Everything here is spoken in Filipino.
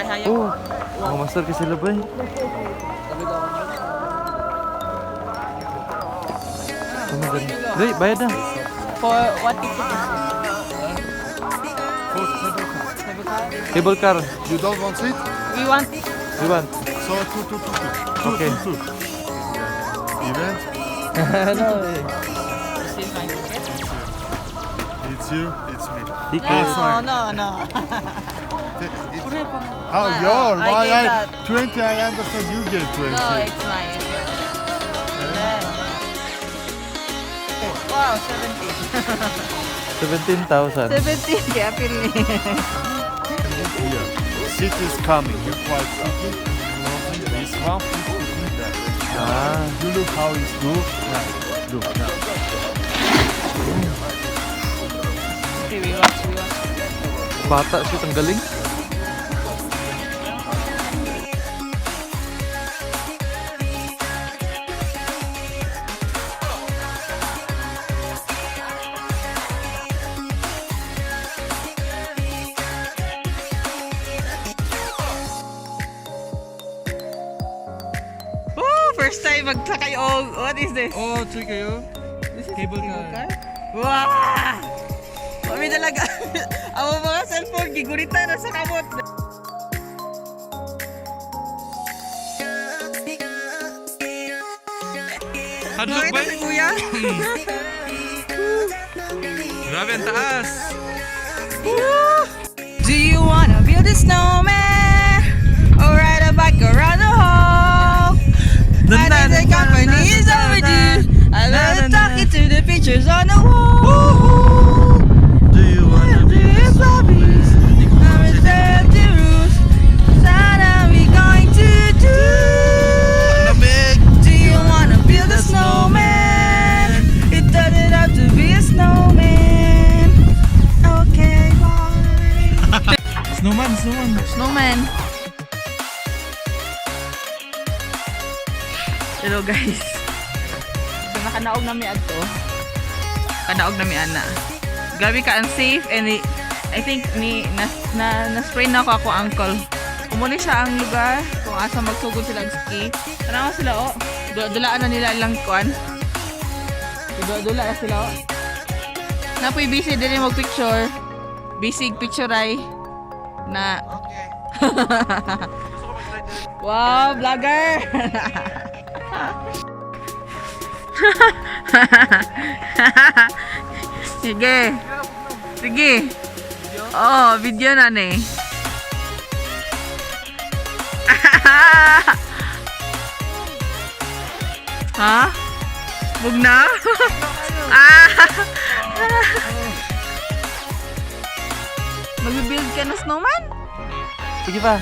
hayang. Oh, mga master kasi sila ba eh. Oh my God. Dali, bayad na. For what ticket is Cable car. You don't want it? we want? We want. So two. Okay. Two. Event? No. Receive my ticket? It's you, it's me. Ticket. Oh, no. How your? I Why gave I that. 20? I understand you get 20. No, it's mine. Wow, 17,000. 17, kaya pili. Here. Seat is coming. You quite city. This one. Ah. You look how it's look. Look now. Okay, we watch. Bata siya, ang galing. First time magsakay og what is this? Oh, try kayo. This is Cable car. Wow! Kami talaga. Ang mga cellphone gigurita na sa kamot. Hadlok ba? Si kuya? Grabe ang taas. Do you wanna build a snowman? Or ride a bike around the hall? I think the company is overdue. I love talking to the pictures on the wall. Do you wanna Do you floppies? I'm reserved to roost. What are we going to do? Do you wanna build a snowman? It doesn't have to be a snowman. Okay, bye. Snowman. Hello guys. So, nakanaog nami adto. Kanaog nami ana. Grabe ka unsafe and I think na-spray na ako uncle. Umuli siya ang lugar kung asa magsugod sila og ski. Tanawa sila oh. Dulaan na nila ilang kuan. Dula na sila oh. Napoy busy din mag picture. Busy picture ay na. Wow, vlogger. Sige. Oh, video na ni. Ha? Bug na? Mag-build ka na snowman? Sige pa.